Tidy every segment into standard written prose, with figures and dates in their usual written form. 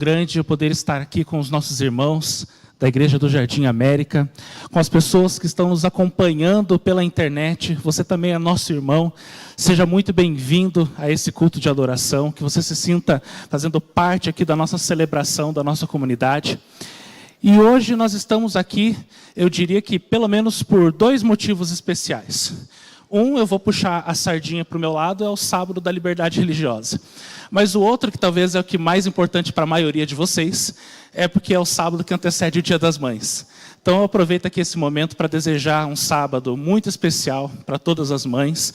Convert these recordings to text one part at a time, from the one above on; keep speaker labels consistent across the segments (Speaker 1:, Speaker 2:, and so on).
Speaker 1: Grande eu poder estar aqui com os nossos irmãos da Igreja do Jardim América, com as pessoas que estão nos acompanhando pela internet. Você também é nosso irmão. Seja muito bem-vindo a esse culto de adoração, que você se sinta fazendo parte aqui da nossa celebração, da nossa comunidade. E hoje nós estamos aqui, eu diria que pelo menos por dois motivos especiais. Eu vou puxar a sardinha para o meu lado, é o sábado da liberdade religiosa. Mas o outro, que talvez é o que mais importante para a maioria de vocês, é porque é o sábado que antecede o Dia das Mães. Então eu aproveito aqui esse momento para desejar um sábado muito especial para todas as mães.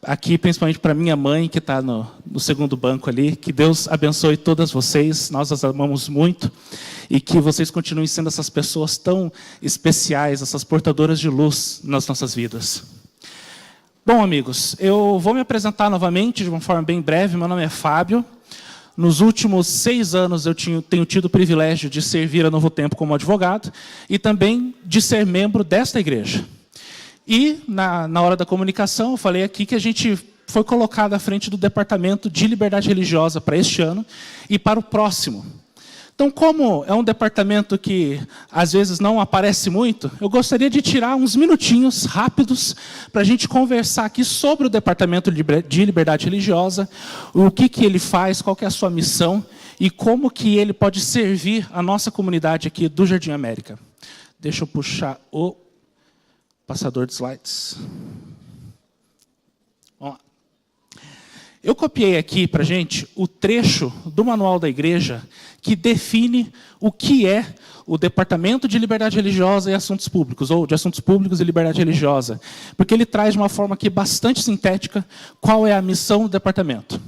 Speaker 1: Aqui, principalmente para minha mãe, que está no segundo banco ali. Que Deus abençoe todas vocês, nós as amamos muito. E que vocês continuem sendo essas pessoas tão especiais, essas portadoras de luz nas nossas vidas. Bom, amigos, eu vou me apresentar novamente de uma forma bem breve. Meu nome é Fábio. Nos últimos 6 anos eu tenho tido o privilégio de servir a Novo Tempo como advogado e também de ser membro desta igreja. E na hora da comunicação eu falei aqui que a gente foi colocado à frente do Departamento de Liberdade Religiosa para este ano e para o próximo. Então, como é um departamento que às vezes não aparece muito, eu gostaria de tirar uns minutinhos rápidos para a gente conversar aqui sobre o Departamento de Liberdade Religiosa, o que ele faz, qual que é a sua missão e como que ele pode servir a nossa comunidade aqui do Jardim América. Deixa eu puxar o passador de slides. Vamos lá. Eu copiei aqui para a gente o trecho do manual da igreja que define o que é o Departamento de Liberdade Religiosa e Assuntos Públicos, ou de Assuntos Públicos e Liberdade Religiosa, porque ele traz de uma forma aqui bastante sintética qual é a missão do departamento.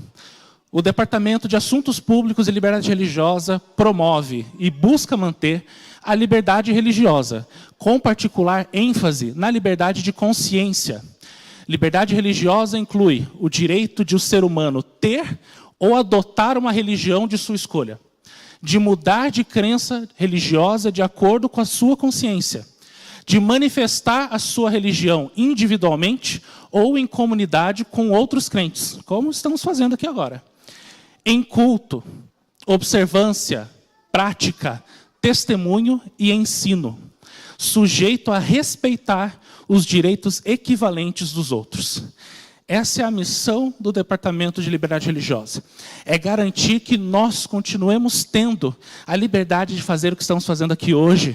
Speaker 1: O Departamento de Assuntos Públicos e Liberdade Religiosa promove e busca manter a liberdade religiosa, com particular ênfase na liberdade de consciência. Liberdade religiosa inclui o direito de o ser humano ter ou adotar uma religião de sua escolha, de mudar de crença religiosa de acordo com a sua consciência, de manifestar a sua religião individualmente ou em comunidade com outros crentes, como estamos fazendo aqui agora, em culto, observância, prática, testemunho e ensino, sujeito a respeitar os direitos equivalentes dos outros. Essa é a missão do Departamento de Liberdade Religiosa. É garantir que nós continuemos tendo a liberdade de fazer o que estamos fazendo aqui hoje,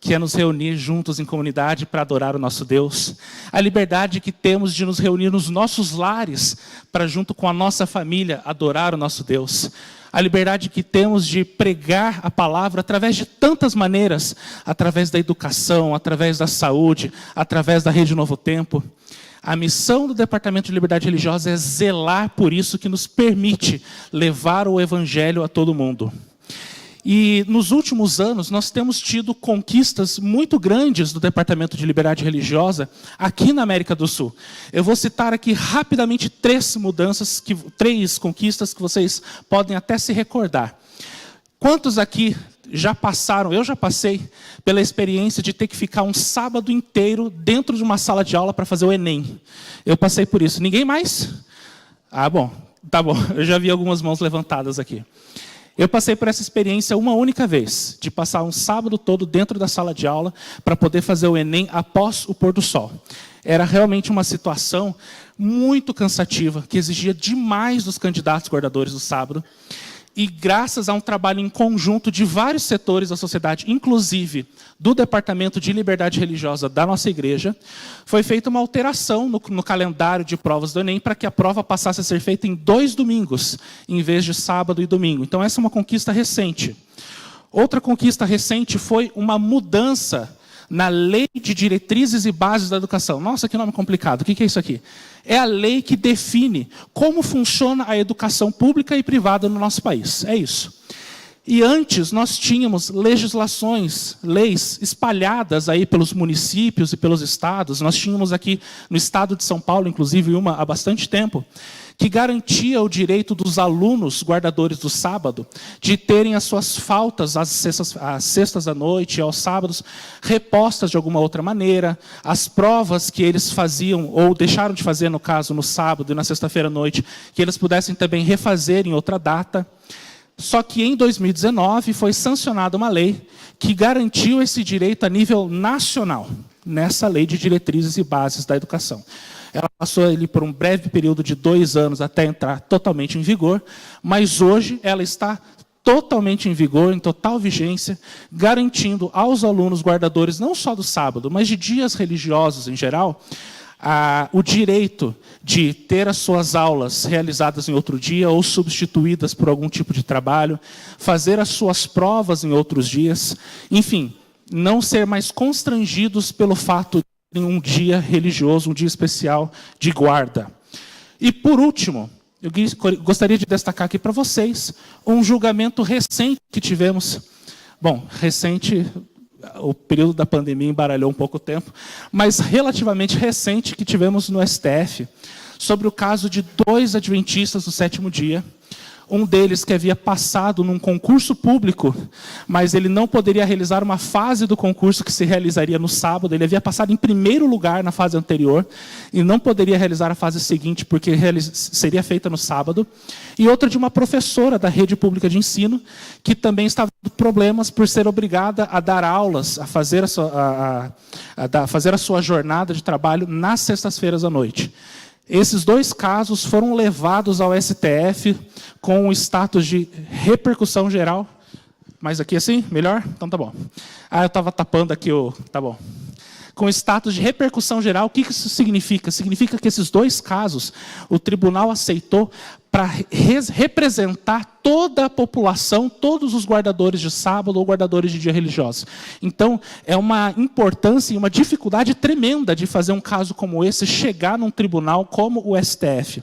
Speaker 1: que é nos reunir juntos em comunidade para adorar o nosso Deus. A liberdade que temos de nos reunir nos nossos lares para, junto com a nossa família, adorar o nosso Deus. A liberdade que temos de pregar a palavra através de tantas maneiras, através da educação, através da saúde, através da Rede Novo Tempo. A missão do Departamento de Liberdade Religiosa é zelar por isso que nos permite levar o Evangelho a todo mundo. E nos últimos anos nós temos tido conquistas muito grandes do Departamento de Liberdade Religiosa aqui na América do Sul. Eu vou citar aqui rapidamente 3 conquistas que vocês podem até se recordar. Quantos aqui já passaram, eu já passei pela experiência de ter que ficar um sábado inteiro dentro de uma sala de aula para fazer o Enem? Eu passei por isso. Ninguém mais? Ah, bom, tá bom. Eu já vi algumas mãos levantadas aqui. Eu passei por essa experiência uma única vez, de passar um sábado todo dentro da sala de aula para poder fazer o Enem após o pôr do sol. Era realmente uma situação muito cansativa, que exigia demais dos candidatos guardadores do sábado. E graças a um trabalho em conjunto de vários setores da sociedade, inclusive do Departamento de Liberdade Religiosa da nossa igreja, foi feita uma alteração no calendário de provas do Enem para que a prova passasse a ser feita em 2 domingos, em vez de sábado e domingo. Então essa é uma conquista recente. Outra conquista recente foi uma mudança na Lei de Diretrizes e Bases da Educação. Nossa, que nome complicado. O que é isso aqui? É a lei que define como funciona a educação pública e privada no nosso país. É isso. E antes nós tínhamos legislações, leis espalhadas aí pelos municípios e pelos estados. Nós tínhamos aqui no estado de São Paulo, inclusive uma há bastante tempo, que garantia o direito dos alunos guardadores do sábado de terem as suas faltas às sextas da noite e aos sábados repostas de alguma outra maneira, as provas que eles faziam ou deixaram de fazer, no caso, no sábado e na sexta-feira à noite, que eles pudessem também refazer em outra data. Só que em 2019 foi sancionada uma lei que garantiu esse direito a nível nacional, nessa lei de diretrizes e bases da educação. Ela passou ali por um breve período de 2 anos até entrar totalmente em vigor, mas hoje ela está totalmente em vigor, em total vigência, garantindo aos alunos guardadores, não só do sábado, mas de dias religiosos em geral, o direito de ter as suas aulas realizadas em outro dia ou substituídas por algum tipo de trabalho, fazer as suas provas em outros dias, enfim, não ser mais constrangidos pelo fato de terem um dia religioso, um dia especial de guarda. E, por último, eu gostaria de destacar aqui para vocês um julgamento recente que tivemos. Bom, recente, o período da pandemia embaralhou um pouco o tempo, mas relativamente recente que tivemos no STF, sobre o caso de 2 adventistas do 7º dia. Um deles que havia passado num concurso público, mas ele não poderia realizar uma fase do concurso que se realizaria no sábado. Ele havia passado em primeiro lugar na fase anterior e não poderia realizar a fase seguinte porque seria feita no sábado. E outra de uma professora da rede pública de ensino que também estava tendo problemas por ser obrigada a dar aulas, a fazer a sua jornada de trabalho nas sextas-feiras à noite. Esses 2 casos foram levados ao STF com o status de repercussão geral. Mas aqui assim, melhor? Então tá bom. Eu estava tapando aqui o... Tá bom. Com status de repercussão geral, o que isso significa? Significa que esses 2 casos, o tribunal aceitou para representar toda a população, todos os guardadores de sábado ou guardadores de dia religioso. Então, é uma importância e uma dificuldade tremenda de fazer um caso como esse chegar num tribunal como o STF.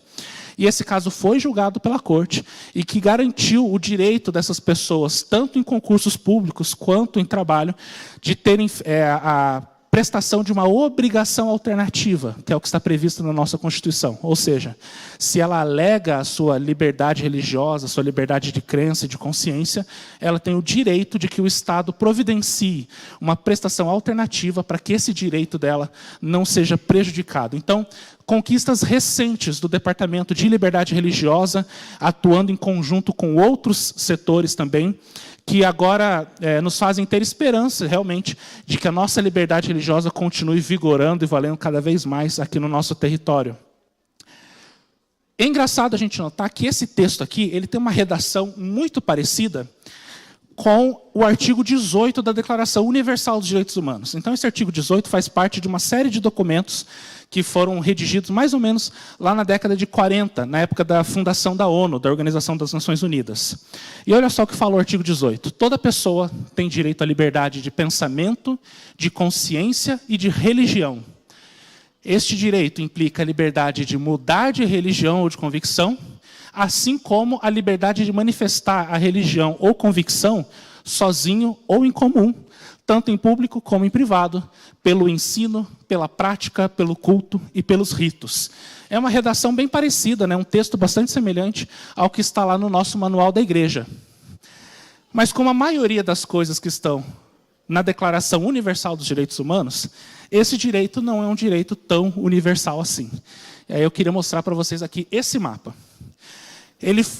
Speaker 1: E esse caso foi julgado pela corte e que garantiu o direito dessas pessoas, tanto em concursos públicos quanto em trabalho, de terem a prestação de uma obrigação alternativa, que é o que está previsto na nossa Constituição. Ou seja, se ela alega a sua liberdade religiosa, a sua liberdade de crença e de consciência, ela tem o direito de que o Estado providencie uma prestação alternativa para que esse direito dela não seja prejudicado. Então, conquistas recentes do Departamento de Liberdade Religiosa, atuando em conjunto com outros setores também, que agora nos fazem ter esperança, realmente, de que a nossa liberdade religiosa continue vigorando e valendo cada vez mais aqui no nosso território. É engraçado a gente notar que esse texto aqui, ele tem uma redação muito parecida com o artigo 18 da Declaração Universal dos Direitos Humanos. Então, esse artigo 18 faz parte de uma série de documentos que foram redigidos mais ou menos lá na década de 40, na época da fundação da ONU, da Organização das Nações Unidas. E olha só o que fala o artigo 18. Toda pessoa tem direito à liberdade de pensamento, de consciência e de religião. Este direito implica a liberdade de mudar de religião ou de convicção, assim como a liberdade de manifestar a religião ou convicção sozinho ou em comum, tanto em público como em privado, pelo ensino, pela prática, pelo culto e pelos ritos. É uma redação bem parecida, né? Um texto bastante semelhante ao que está lá no nosso manual da igreja. Mas como a maioria das coisas que estão na Declaração Universal dos Direitos Humanos, esse direito não é um direito tão universal assim. E aí eu queria mostrar para vocês aqui esse mapa.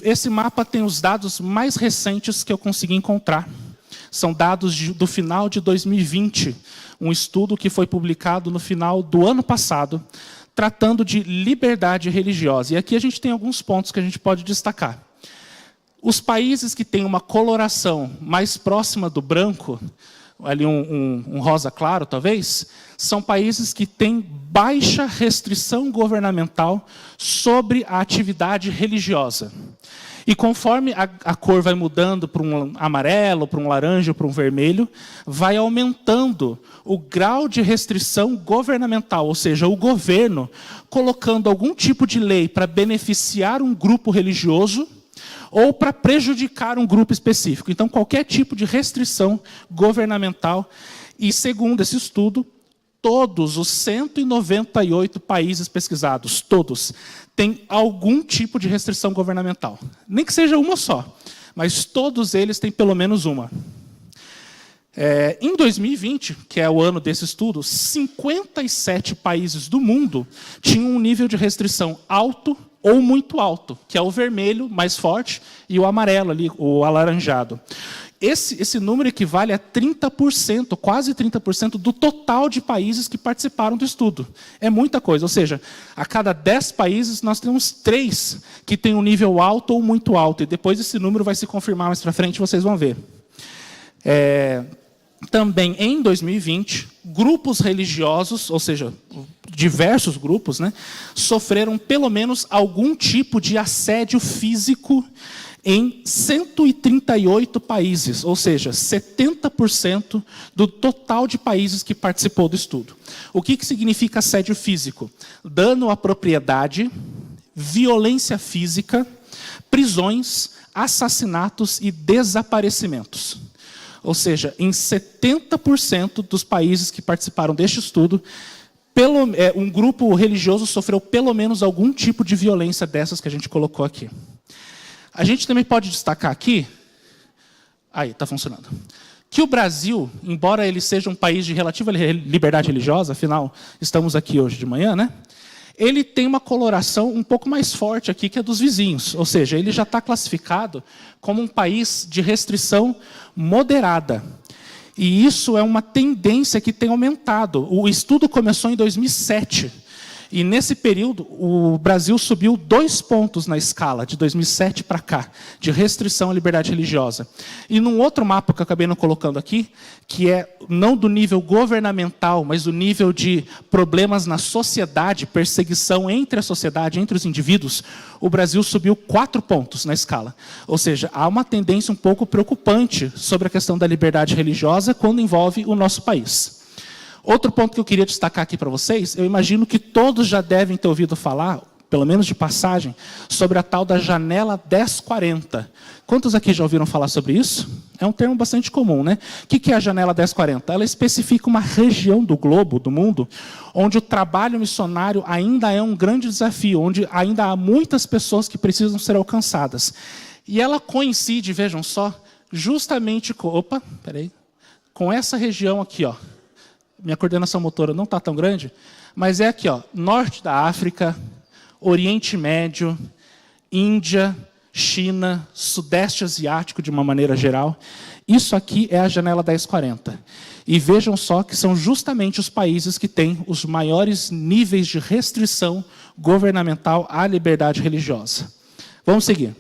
Speaker 1: Esse mapa tem os dados mais recentes que eu consegui encontrar. São dados do final de 2020, um estudo que foi publicado no final do ano passado, tratando de liberdade religiosa. E aqui a gente tem alguns pontos que a gente pode destacar. Os países que têm uma coloração mais próxima do branco, ali um rosa claro talvez, são países que têm baixa restrição governamental sobre a atividade religiosa. E conforme a cor vai mudando para um amarelo, para um laranja, para um vermelho, vai aumentando o grau de restrição governamental, ou seja, o governo colocando algum tipo de lei para beneficiar um grupo religioso ou para prejudicar um grupo específico. Então, qualquer tipo de restrição governamental. E, segundo esse estudo, todos os 198 países pesquisados, todos, têm algum tipo de restrição governamental. Nem que seja uma só, mas todos eles têm pelo menos uma. Em 2020, que é o ano desse estudo, 57 países do mundo tinham um nível de restrição alto ou muito alto, que é o vermelho mais forte e o amarelo ali, o alaranjado. Esse número equivale a 30%, quase 30% do total de países que participaram do estudo. É muita coisa, ou seja, a cada 10 países nós temos 3 que têm um nível alto ou muito alto, e depois esse número vai se confirmar mais para frente, vocês vão ver. Também em 2020, grupos religiosos, ou seja, diversos grupos, né, sofreram pelo menos algum tipo de assédio físico em 138 países, ou seja, 70% do total de países que participou do estudo. O que significa assédio físico? Dano à propriedade, violência física, prisões, assassinatos e desaparecimentos. Ou seja, em 70% dos países que participaram deste estudo, um grupo religioso sofreu pelo menos algum tipo de violência dessas que a gente colocou aqui. A gente também pode destacar aqui, aí, está funcionando, que o Brasil, embora ele seja um país de relativa liberdade religiosa, afinal, estamos aqui hoje de manhã, né? Ele tem uma coloração um pouco mais forte aqui que a dos vizinhos, ou seja, ele já está classificado como um país de restrição moderada. E isso é uma tendência que tem aumentado. O estudo começou em 2007. E nesse período, o Brasil subiu 2 pontos na escala, de 2007 para cá, de restrição à liberdade religiosa. E num outro mapa que eu acabei não colocando aqui, que é não do nível governamental, mas do nível de problemas na sociedade, perseguição entre a sociedade, entre os indivíduos, o Brasil subiu 4 pontos na escala. Ou seja, há uma tendência um pouco preocupante sobre a questão da liberdade religiosa quando envolve o nosso país. Outro ponto que eu queria destacar aqui para vocês, eu imagino que todos já devem ter ouvido falar, pelo menos de passagem, sobre a tal da janela 1040. Quantos aqui já ouviram falar sobre isso? É um termo bastante comum, né? O que é a janela 1040? Ela especifica uma região do globo, do mundo, onde o trabalho missionário ainda é um grande desafio, onde ainda há muitas pessoas que precisam ser alcançadas. E ela coincide, vejam só, justamente com essa região aqui, ó. Minha coordenação motora não está tão grande, mas é aqui, ó, norte da África, Oriente Médio, Índia, China, Sudeste Asiático de uma maneira geral. Isso aqui é a janela 1040. E vejam só que são justamente os países que têm os maiores níveis de restrição governamental à liberdade religiosa. Vamos seguir.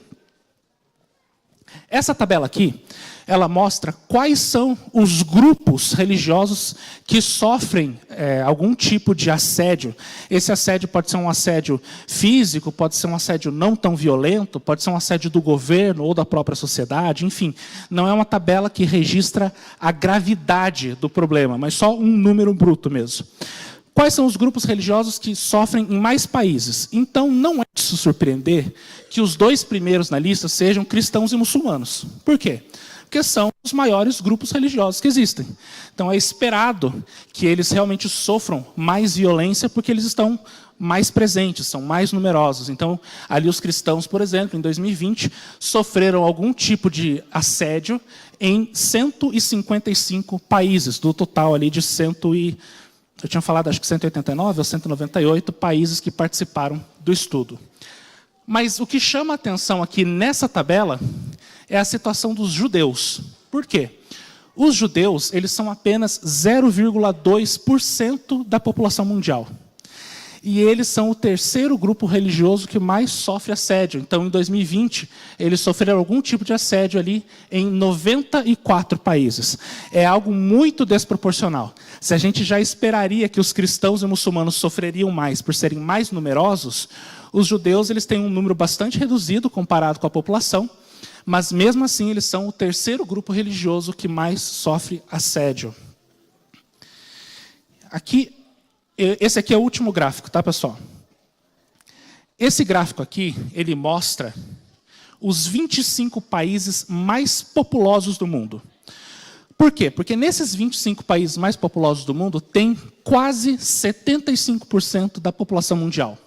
Speaker 1: Essa tabela aqui, ela mostra quais são os grupos religiosos que sofrem algum tipo de assédio. Esse assédio pode ser um assédio físico, pode ser um assédio não tão violento, pode ser um assédio do governo ou da própria sociedade, enfim. Não é uma tabela que registra a gravidade do problema, mas só um número bruto mesmo. Quais são os grupos religiosos que sofrem em mais países? Então, não é de se surpreender que os 2 primeiros na lista sejam cristãos e muçulmanos. Por quê? Porque são os maiores grupos religiosos que existem. Então, é esperado que eles realmente sofram mais violência porque eles estão mais presentes, são mais numerosos. Então, ali os cristãos, por exemplo, em 2020, sofreram algum tipo de assédio em 155 países, do total ali de eu tinha falado, acho que 189 ou 198 países que participaram do estudo. Mas o que chama a atenção aqui nessa tabela é a situação dos judeus. Por quê? Os judeus, eles são apenas 0,2% da população mundial. E eles são o 3º grupo religioso que mais sofre assédio. Então, em 2020, eles sofreram algum tipo de assédio ali em 94 países. É algo muito desproporcional. Se a gente já esperaria que os cristãos e muçulmanos sofreriam mais por serem mais numerosos, os judeus eles têm um número bastante reduzido comparado com a população, mas mesmo assim eles são o 3º grupo religioso que mais sofre assédio. Esse aqui é o último gráfico, tá, pessoal? Esse gráfico aqui, ele mostra os 25 países mais populosos do mundo. Por quê? Porque nesses 25 países mais populosos do mundo, tem quase 75% da população mundial.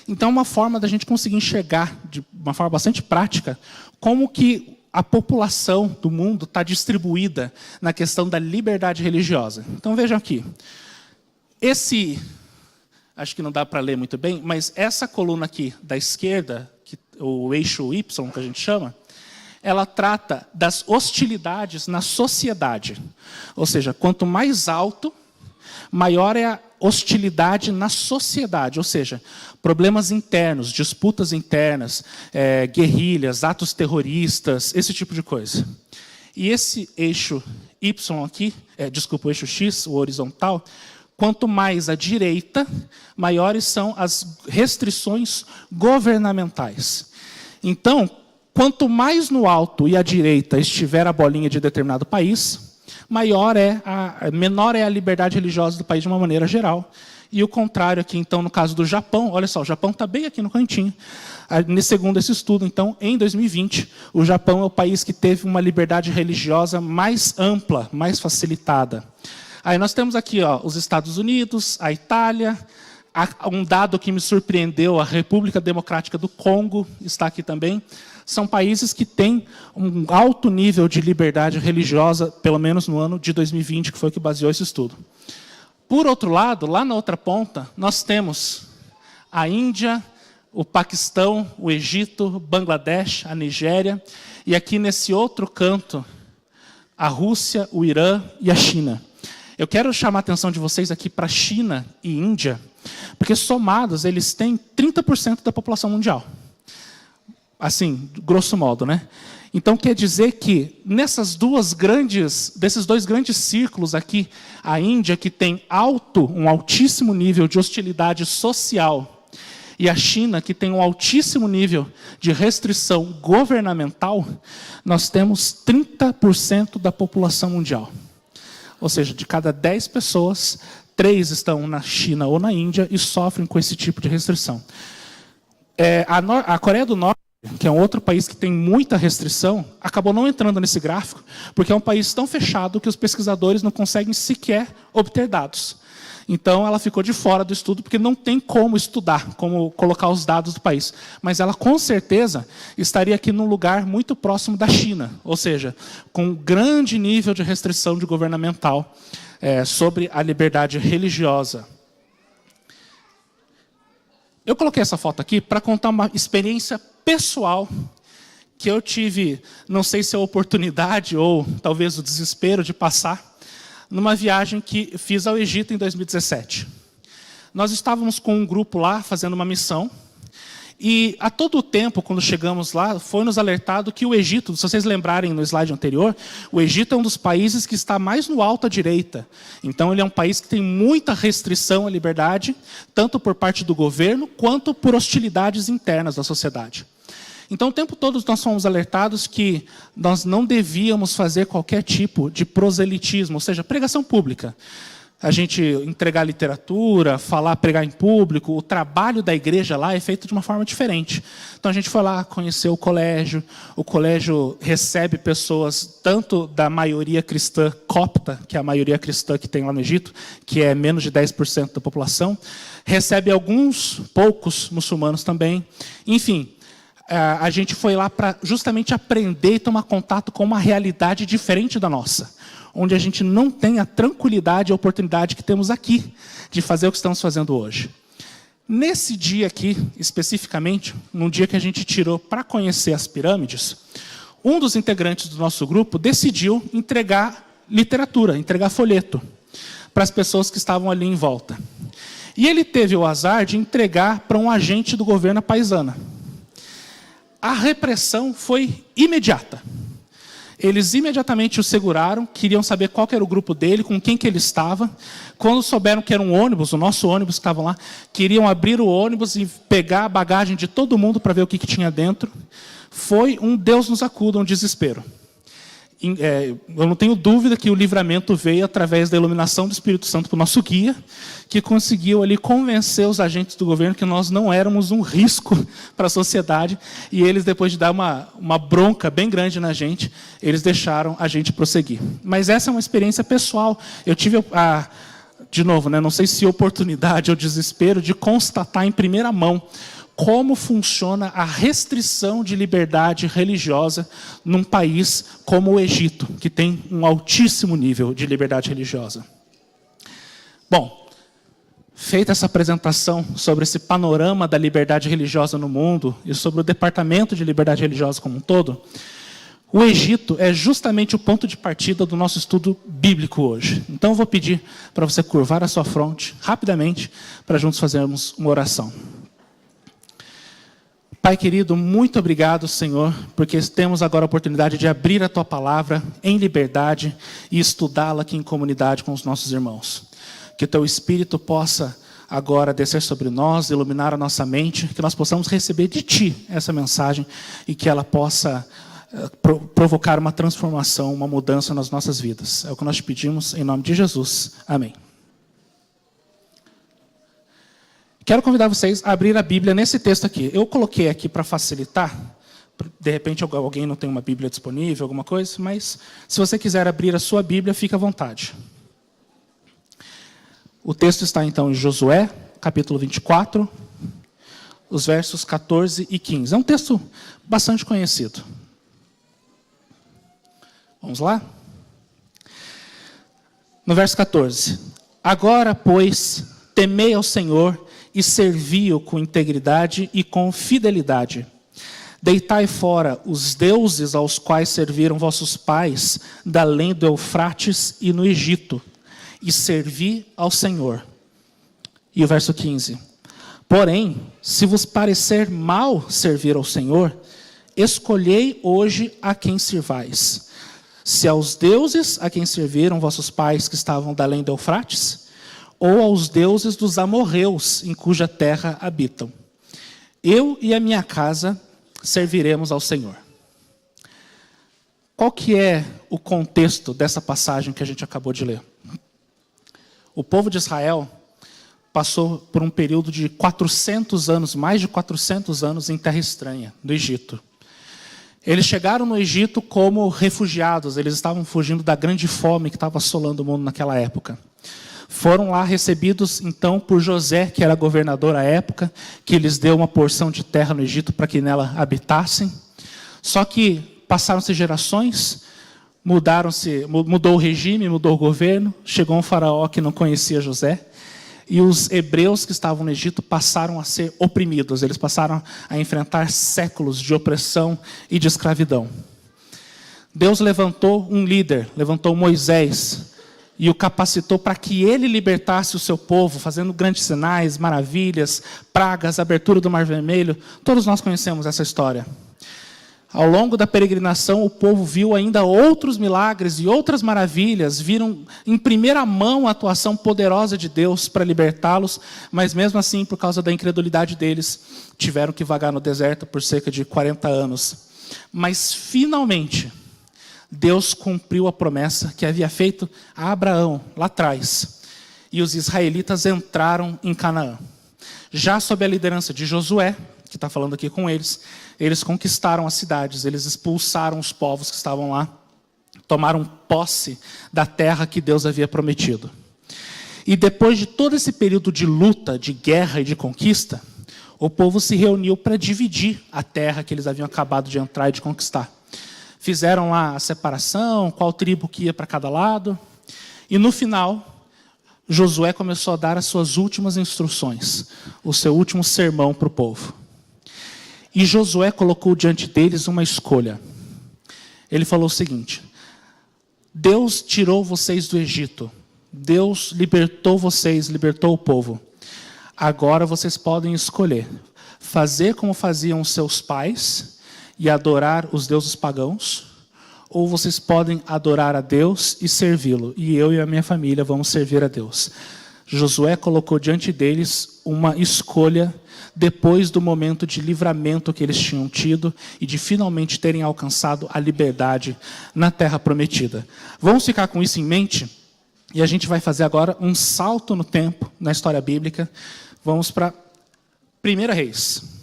Speaker 1: Então, uma forma da gente conseguir enxergar, de uma forma bastante prática, como que a população do mundo está distribuída na questão da liberdade religiosa. Então, vejam aqui. Acho que não dá para ler muito bem, mas essa coluna aqui da esquerda, o eixo Y, que a gente chama, ela trata das hostilidades na sociedade. Ou seja, quanto mais alto, maior é a hostilidade na sociedade, ou seja, problemas internos, disputas internas, guerrilhas, atos terroristas, esse tipo de coisa. E esse eixo Y aqui, o eixo X, o horizontal, quanto mais à direita, maiores são as restrições governamentais. Então, quanto mais no alto e à direita estiver a bolinha de determinado país, menor é a liberdade religiosa do país de uma maneira geral. E o contrário aqui, então, no caso do Japão, olha só, o Japão está bem aqui no cantinho. Segundo esse estudo, então, em 2020, o Japão é o país que teve uma liberdade religiosa mais ampla, mais facilitada. Aí nós temos aqui os Estados Unidos, a Itália, um dado que me surpreendeu, a República Democrática do Congo está aqui também. São países que têm um alto nível de liberdade religiosa, pelo menos no ano de 2020, que foi o que baseou esse estudo. Por outro lado, lá na outra ponta, nós temos a Índia, o Paquistão, o Egito, Bangladesh, a Nigéria, e aqui nesse outro canto, a Rússia, o Irã e a China. Eu quero chamar a atenção de vocês aqui para a China e Índia, porque somados eles têm 30% da população mundial. Assim, grosso modo, né? Então quer dizer que desses dois grandes círculos aqui, a Índia que tem um altíssimo nível de hostilidade social, e a China que tem um altíssimo nível de restrição governamental, nós temos 30% da população mundial. Ou seja, de cada 10 pessoas, 3 estão na China ou na Índia e sofrem com esse tipo de restrição. A Coreia do Norte, que é um outro país que tem muita restrição, acabou não entrando nesse gráfico, porque é um país tão fechado que os pesquisadores não conseguem sequer obter dados. Então, ela ficou de fora do estudo, porque não tem como estudar, como colocar os dados do país. Mas ela, com certeza, estaria aqui num lugar muito próximo da China, ou seja, com um grande nível de restrição de governamental sobre a liberdade religiosa. Eu coloquei essa foto aqui para contar uma experiência pessoal que eu tive, não sei se é a oportunidade ou talvez o desespero de passar, numa viagem que fiz ao Egito em 2017. Nós estávamos com um grupo lá, fazendo uma missão, e a todo tempo, quando chegamos lá, foi nos alertado que o Egito, se vocês lembrarem no slide anterior, o Egito é um dos países que está mais no alto à direita. Então, ele é um país que tem muita restrição à liberdade, tanto por parte do governo, quanto por hostilidades internas da sociedade. Então, o tempo todo nós fomos alertados que nós não devíamos fazer qualquer tipo de proselitismo, ou seja, pregação pública. A gente entregar literatura, pregar em público, o trabalho da igreja lá é feito de uma forma diferente. Então, a gente foi lá conhecer o colégio recebe pessoas tanto da maioria cristã copta, que é a maioria cristã que tem lá no Egito, que é menos de 10% da população, recebe alguns poucos muçulmanos também, enfim. A gente foi lá para justamente aprender e tomar contato com uma realidade diferente da nossa, onde a gente não tem a tranquilidade e a oportunidade que temos aqui de fazer o que estamos fazendo hoje. Nesse dia aqui, especificamente, num dia que a gente tirou para conhecer as pirâmides, um dos integrantes do nosso grupo decidiu entregar literatura, entregar folheto para as pessoas que estavam ali em volta. E ele teve o azar de entregar para um agente do governo paisana. A repressão foi imediata. Eles imediatamente o seguraram, queriam saber qual que era o grupo dele, com quem que ele estava. Quando souberam que era um ônibus, o nosso ônibus que estava lá, queriam abrir o ônibus e pegar a bagagem de todo mundo para ver o que tinha dentro. Foi um Deus nos acuda, um desespero. Eu não tenho dúvida que o livramento veio através da iluminação do Espírito Santo para o nosso guia, que conseguiu ali convencer os agentes do governo que nós não éramos um risco para a sociedade, e eles, depois de dar uma bronca bem grande na gente, eles deixaram a gente prosseguir. Mas essa é uma experiência pessoal. Eu tive de novo, não sei se oportunidade ou desespero de constatar em primeira mão, como funciona a restrição de liberdade religiosa num país como o Egito, que tem um altíssimo nível de liberdade religiosa. Bom, feita essa apresentação sobre esse panorama da liberdade religiosa no mundo e sobre o Departamento de Liberdade Religiosa como um todo, o Egito é justamente o ponto de partida do nosso estudo bíblico hoje. Então eu vou pedir para você curvar a sua fronte rapidamente para juntos fazermos uma oração. Pai querido, muito obrigado, Senhor, porque temos agora a oportunidade de abrir a Tua Palavra em liberdade e estudá-la aqui em comunidade com os nossos irmãos. Que Teu Espírito possa agora descer sobre nós, iluminar a nossa mente, que nós possamos receber de Ti essa mensagem e que ela possa provocar uma transformação, uma mudança nas nossas vidas. É o que nós te pedimos, em nome de Jesus. Amém. Quero convidar vocês a abrir a Bíblia nesse texto aqui. Eu coloquei aqui para facilitar. De repente alguém não tem uma Bíblia disponível, alguma coisa, mas se você quiser abrir a sua Bíblia, fique à vontade. O texto está então em Josué, capítulo 24, os versos 14 e 15. É um texto bastante conhecido. Vamos lá? No verso 14. Agora, pois, temei ao Senhor e servi-o com integridade e com fidelidade. Deitai fora os deuses aos quais serviram vossos pais, da além do Eufrates e no Egito, e servi ao Senhor. E o verso 15. Porém, se vos parecer mal servir ao Senhor, escolhei hoje a quem servais. Se aos deuses a quem serviram vossos pais que estavam da além do Eufrates, ou aos deuses dos amorreus, em cuja terra habitam. Eu e a minha casa serviremos ao Senhor. Qual que é o contexto dessa passagem que a gente acabou de ler? O povo de Israel passou por um período de 400 anos, mais de 400 anos em terra estranha, no Egito. Eles chegaram no Egito como refugiados, eles estavam fugindo da grande fome que estava assolando o mundo naquela época. Foram lá recebidos, então, por José, que era governador à época, que lhes deu uma porção de terra no Egito para que nela habitassem. Só que passaram-se gerações, mudou o regime, mudou o governo, chegou um faraó que não conhecia José, e os hebreus que estavam no Egito passaram a ser oprimidos, eles passaram a enfrentar séculos de opressão e de escravidão. Deus levantou um líder, levantou Moisés, e o capacitou para que ele libertasse o seu povo, fazendo grandes sinais, maravilhas, pragas, abertura do Mar Vermelho. Todos nós conhecemos essa história. Ao longo da peregrinação, o povo viu ainda outros milagres e outras maravilhas, viram em primeira mão a atuação poderosa de Deus para libertá-los, mas mesmo assim, por causa da incredulidade deles, tiveram que vagar no deserto por cerca de 40 anos. Mas, finalmente, Deus cumpriu a promessa que havia feito a Abraão, lá atrás. E os israelitas entraram em Canaã. Já sob a liderança de Josué, que está falando aqui com eles, eles conquistaram as cidades, eles expulsaram os povos que estavam lá, tomaram posse da terra que Deus havia prometido. E depois de todo esse período de luta, de guerra e de conquista, o povo se reuniu para dividir a terra que eles haviam acabado de entrar e de conquistar. Fizeram lá a separação, qual tribo que ia para cada lado. E no final, Josué começou a dar as suas últimas instruções, o seu último sermão para o povo. E Josué colocou diante deles uma escolha. Ele falou o seguinte: Deus tirou vocês do Egito. Deus libertou vocês, libertou o povo. Agora vocês podem escolher fazer como faziam os seus pais e adorar os deuses pagãos, ou vocês podem adorar a Deus e servi-lo. E eu e a minha família vamos servir a Deus. Josué colocou diante deles uma escolha depois do momento de livramento que eles tinham tido e de finalmente terem alcançado a liberdade na terra prometida. Vamos ficar com isso em mente e a gente vai fazer agora um salto no tempo na história bíblica. Vamos para 1 Reis.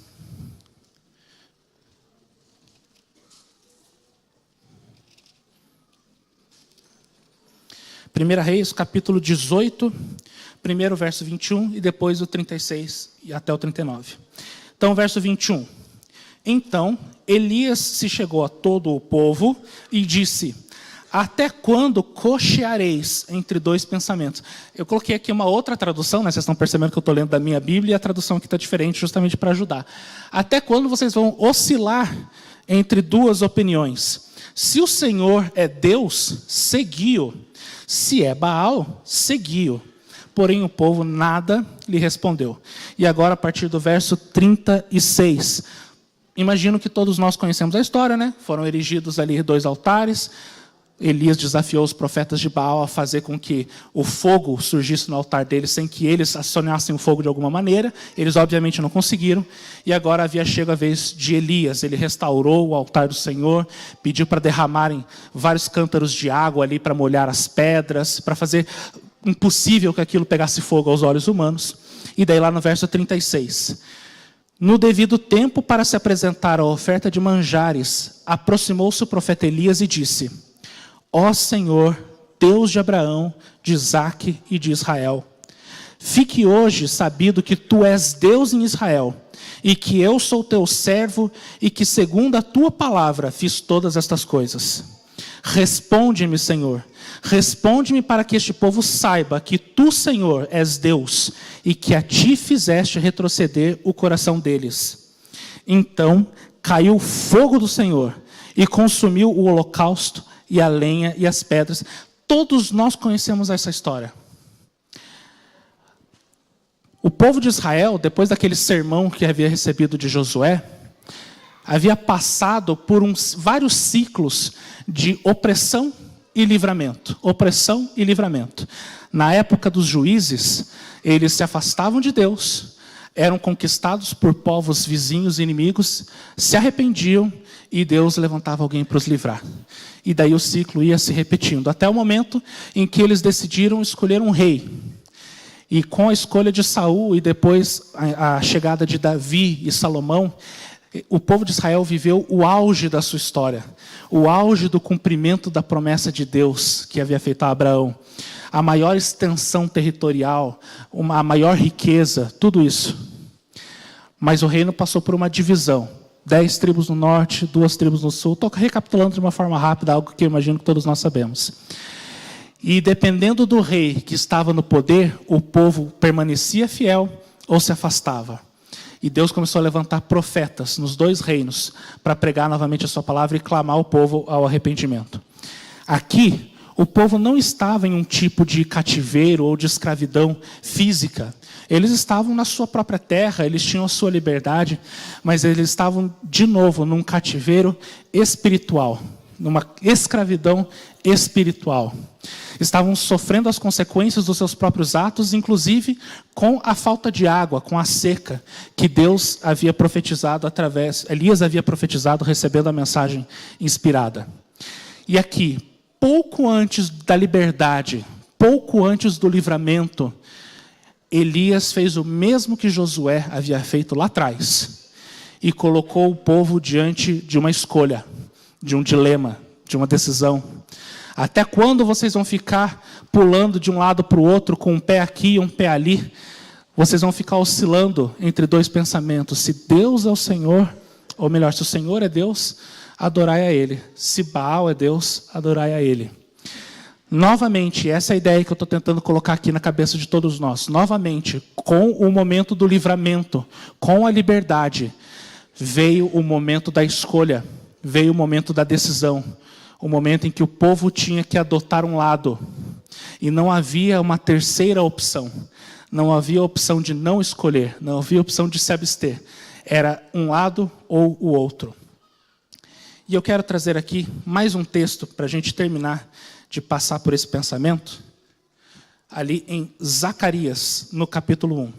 Speaker 1: 1 Reis, capítulo 18, primeiro verso 21 e depois o 36 e até o 39. Então, verso 21. Então, Elias se chegou a todo o povo e disse: até quando cocheareis entre dois pensamentos? Eu coloquei aqui uma outra tradução, né? Vocês estão percebendo que eu estou lendo da minha Bíblia e a tradução aqui está diferente, justamente para ajudar. Até quando vocês vão oscilar entre duas opiniões? Se o Senhor é Deus, segui-o. Se é Baal, segui-o. Porém o povo nada lhe respondeu. E agora, a partir do verso 36. Imagino que todos nós conhecemos a história, né? Foram erigidos ali 2 altares. Elias desafiou os profetas de Baal a fazer com que o fogo surgisse no altar deles sem que eles acionassem o fogo de alguma maneira. Eles obviamente não conseguiram. E agora havia chegado a vez de Elias. Ele restaurou o altar do Senhor, pediu para derramarem vários cântaros de água ali para molhar as pedras, para fazer impossível que aquilo pegasse fogo aos olhos humanos. E daí lá no verso 36. No devido tempo, para se apresentar a oferta de manjares, aproximou-se o profeta Elias e disse: ó Senhor, Deus de Abraão, de Isaque e de Israel, fique hoje sabido que tu és Deus em Israel, e que eu sou teu servo, e que segundo a tua palavra fiz todas estas coisas. Responde-me, Senhor, responde-me para que este povo saiba que tu, Senhor, és Deus, e que a ti fizeste retroceder o coração deles. Então caiu o fogo do Senhor, e consumiu o holocausto, e a lenha e as pedras. Todos nós conhecemos essa história. O povo de Israel, depois daquele sermão que havia recebido de Josué, havia passado por vários ciclos de opressão e livramento. Opressão e livramento. Na época dos juízes, eles se afastavam de Deus, eram conquistados por povos vizinhos e inimigos, se arrependiam e Deus levantava alguém para os livrar. E daí o ciclo ia se repetindo, até o momento em que eles decidiram escolher um rei. E com a escolha de Saul e depois a chegada de Davi e Salomão, o povo de Israel viveu o auge da sua história, o auge do cumprimento da promessa de Deus que havia feito a Abraão, a maior extensão territorial, a maior riqueza, tudo isso. Mas o reino passou por uma divisão. 10 tribos no norte, 2 tribos no sul. Estou recapitulando de uma forma rápida, algo que eu imagino que todos nós sabemos. E dependendo do rei que estava no poder, o povo permanecia fiel ou se afastava. E Deus começou a levantar profetas nos 2 reinos para pregar novamente a sua palavra e clamar o povo ao arrependimento. Aqui, o povo não estava em um tipo de cativeiro ou de escravidão física. Eles estavam na sua própria terra, eles tinham a sua liberdade, mas eles estavam de novo num cativeiro espiritual, numa escravidão espiritual. Estavam sofrendo as consequências dos seus próprios atos, inclusive com a falta de água, com a seca, que Deus havia profetizado Elias havia profetizado, recebendo a mensagem inspirada. E aqui, pouco antes da liberdade, pouco antes do livramento, Elias fez o mesmo que Josué havia feito lá atrás. E colocou o povo diante de uma escolha, de um dilema, de uma decisão. Até quando vocês vão ficar pulando de um lado para o outro, com um pé aqui e um pé ali? Vocês vão ficar oscilando entre 2 pensamentos. Se Deus é o Senhor, ou melhor, se o Senhor é Deus, adorai a Ele. Se Baal é Deus, adorai a Ele. Novamente, essa é a ideia que eu estou tentando colocar aqui na cabeça de todos nós. Novamente, com o momento do livramento, com a liberdade, veio o momento da escolha, veio o momento da decisão, o momento em que o povo tinha que adotar um lado. E não havia uma terceira opção. Não havia opção de não escolher, não havia opção de se abster. Era um lado ou o outro. E eu quero trazer aqui mais um texto para a gente terminar de passar por esse pensamento, ali em Zacarias, no capítulo 1.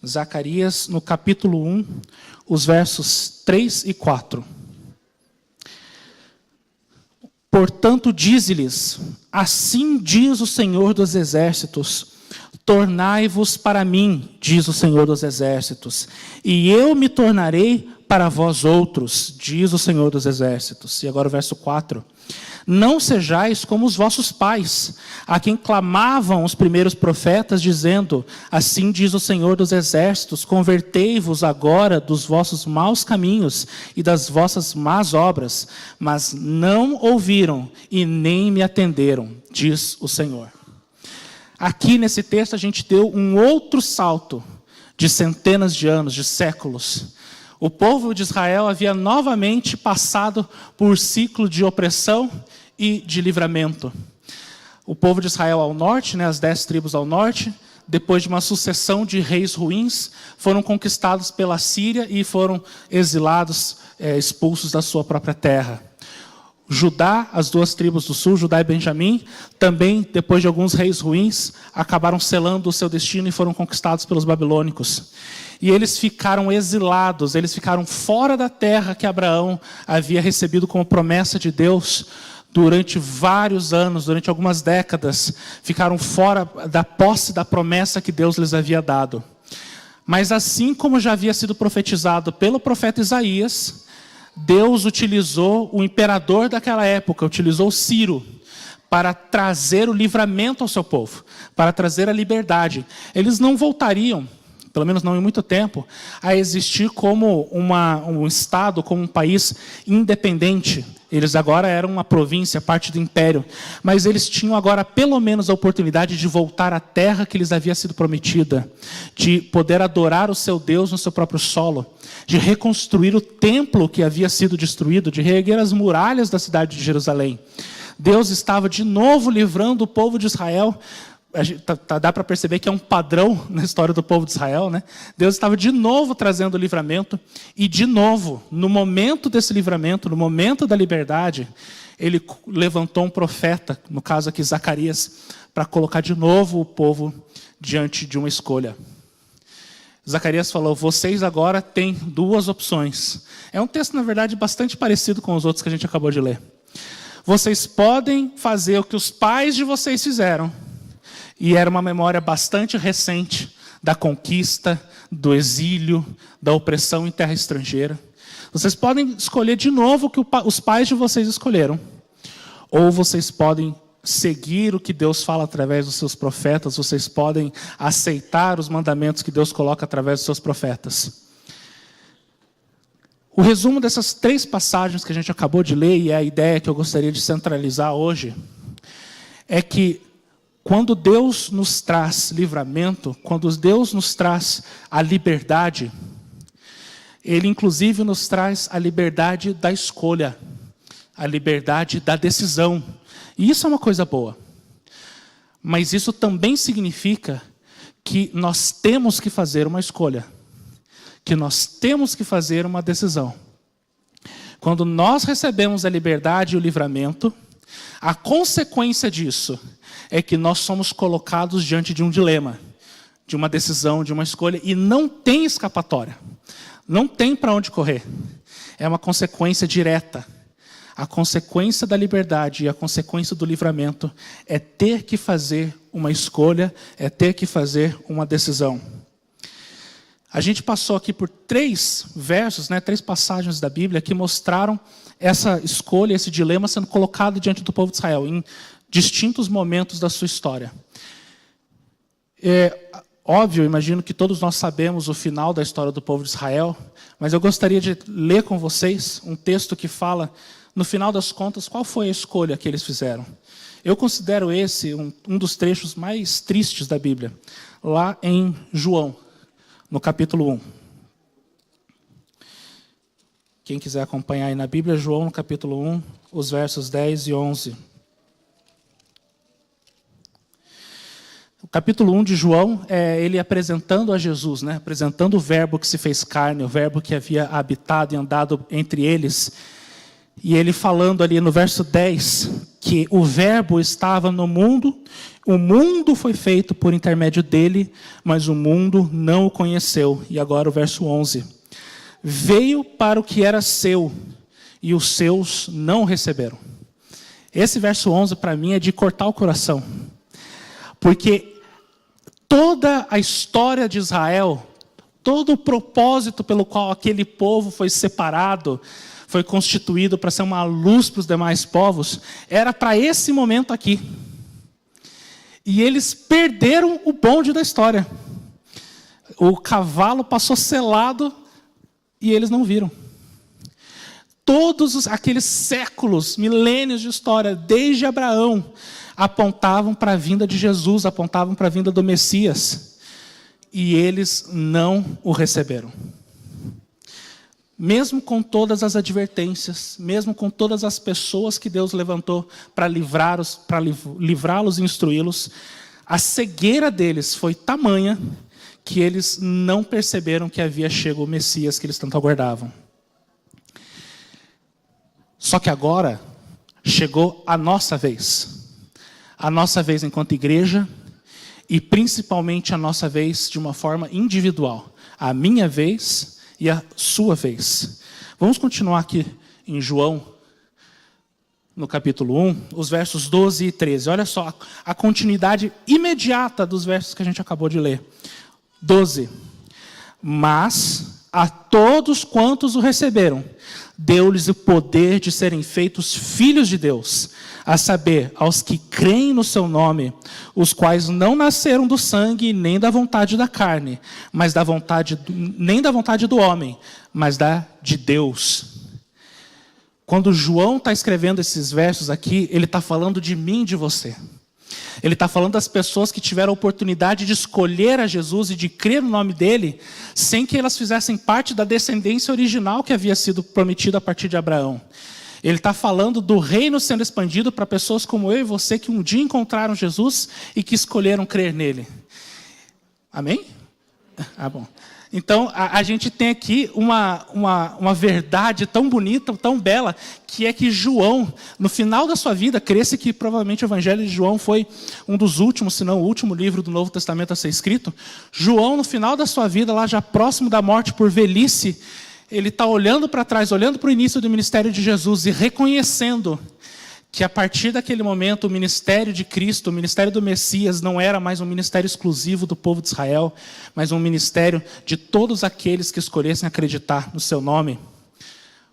Speaker 1: Zacarias, no capítulo 1, os versos 3 e 4. Portanto, dize-lhes, assim diz o Senhor dos Exércitos, tornai-vos para mim, diz o Senhor dos Exércitos, e eu me tornarei para vós outros, diz o Senhor dos Exércitos. E agora o verso 4. Não sejais como os vossos pais, a quem clamavam os primeiros profetas, dizendo: assim diz o Senhor dos Exércitos, convertei-vos agora dos vossos maus caminhos e das vossas más obras. Mas não ouviram e nem me atenderam, diz o Senhor. Aqui nesse texto a gente deu um outro salto de centenas de anos, de séculos. O povo de Israel havia novamente passado por ciclo de opressão e de livramento. O povo de Israel ao norte, as 10 tribos ao norte, depois de uma sucessão de reis ruins, foram conquistados pela Síria e foram exilados, expulsos da sua própria terra. Judá, as 2 tribos do sul, Judá e Benjamim, também, depois de alguns reis ruins, acabaram selando o seu destino e foram conquistados pelos babilônicos. E eles ficaram exilados, eles ficaram fora da terra que Abraão havia recebido como promessa de Deus durante vários anos, durante algumas décadas. Ficaram fora da posse da promessa que Deus lhes havia dado. Mas assim como já havia sido profetizado pelo profeta Isaías, Deus utilizou o imperador daquela época, utilizou Ciro, para trazer o livramento ao seu povo, para trazer a liberdade. Eles não voltariam, pelo menos não em muito tempo, a existir como um estado, como um país independente. Eles agora eram uma província, parte do império, mas eles tinham agora pelo menos a oportunidade de voltar à terra que lhes havia sido prometida, de poder adorar o seu Deus no seu próprio solo, de reconstruir o templo que havia sido destruído, de reerguer as muralhas da cidade de Jerusalém. Deus estava de novo livrando o povo de Israel. Dá para perceber que é um padrão na história do povo de Israel, Deus estava de novo trazendo o livramento, e de novo, no momento desse livramento, no momento da liberdade, ele levantou um profeta, no caso aqui Zacarias, para colocar de novo o povo diante de uma escolha. Zacarias falou: vocês agora têm 2 opções. É um texto, na verdade, bastante parecido com os outros que a gente acabou de ler. Vocês podem fazer o que os pais de vocês fizeram, e era uma memória bastante recente da conquista, do exílio, da opressão em terra estrangeira. Vocês podem escolher de novo o que os pais de vocês escolheram. Ou vocês podem seguir o que Deus fala através dos seus profetas. Vocês podem aceitar os mandamentos que Deus coloca através dos seus profetas. O resumo dessas 3 passagens que a gente acabou de ler, e é a ideia que eu gostaria de centralizar hoje, é que quando Deus nos traz livramento, quando Deus nos traz a liberdade, Ele inclusive nos traz a liberdade da escolha, a liberdade da decisão. E isso é uma coisa boa. Mas isso também significa que nós temos que fazer uma escolha, que nós temos que fazer uma decisão. Quando nós recebemos a liberdade e o livramento, a consequência disso é que nós somos colocados diante de um dilema, de uma decisão, de uma escolha, e não tem escapatória. Não tem para onde correr. É uma consequência direta. A consequência da liberdade e a consequência do livramento é ter que fazer uma escolha, é ter que fazer uma decisão. A gente passou aqui por 3 versos, 3 passagens da Bíblia que mostraram essa escolha, esse dilema sendo colocado diante do povo de Israel em distintos momentos da sua história. É óbvio, imagino que todos nós sabemos o final da história do povo de Israel, mas eu gostaria de ler com vocês um texto que fala, no final das contas, qual foi a escolha que eles fizeram. Eu considero esse um dos trechos mais tristes da Bíblia, lá em João, no capítulo 1. Quem quiser acompanhar aí na Bíblia, João, no capítulo 1, os versos 10 e 11. O capítulo 1 de João é ele apresentando a Jesus, apresentando o verbo que se fez carne, o verbo que havia habitado e andado entre eles. E ele falando ali no verso 10, que o verbo estava no mundo, o mundo foi feito por intermédio dele, mas o mundo não o conheceu. E agora o verso 11. Veio para o que era seu, e os seus não o receberam. Esse verso 11 para mim é de cortar o coração. Porque toda a história de Israel todo o propósito pelo qual aquele povo foi separado, foi constituído para ser uma luz para os demais povos, era para esse momento aqui. E eles perderam o bonde da história. O cavalo passou selado e eles não viram. Todos aqueles séculos, milênios de história, desde Abraão, apontavam para a vinda de Jesus, apontavam para a vinda do Messias. E eles não o receberam. Mesmo com todas as advertências, mesmo com todas as pessoas que Deus levantou para livrá-los e instruí-los, a cegueira deles foi tamanha que eles não perceberam que havia chegado o Messias que eles tanto aguardavam. Só que agora chegou a nossa vez. A nossa vez enquanto igreja e principalmente a nossa vez de uma forma individual. A minha vez e a sua vez. Vamos continuar aqui em João, no capítulo 1, os versos 12 e 13. Olha só a continuidade imediata dos versos que a gente acabou de ler. 12. Mas a todos quantos o receberam, deu-lhes o poder de serem feitos filhos de Deus, a saber, aos que creem no seu nome, os quais não nasceram do sangue, nem da vontade da carne, mas nem da vontade do homem, mas da de Deus. Quando João está escrevendo esses versos aqui, ele está falando de mim e de você. Ele está falando das pessoas que tiveram a oportunidade de escolher a Jesus e de crer no nome dele, sem que elas fizessem parte da descendência original que havia sido prometida a partir de Abraão. Ele está falando do reino sendo expandido para pessoas como eu e você, que um dia encontraram Jesus e que escolheram crer nele. Amém? Ah, bom. Então, a gente tem aqui uma verdade tão bonita, tão bela, que é que João, no final da sua vida, cresce que provavelmente o Evangelho de João foi um dos últimos, se não o último livro do Novo Testamento a ser escrito. João, no final da sua vida, lá já próximo da morte por velhice, ele está olhando para trás, olhando para o início do ministério de Jesus e reconhecendo que a partir daquele momento o ministério de Cristo, o ministério do Messias, não era mais um ministério exclusivo do povo de Israel, mas um ministério de todos aqueles que escolhessem acreditar no seu nome.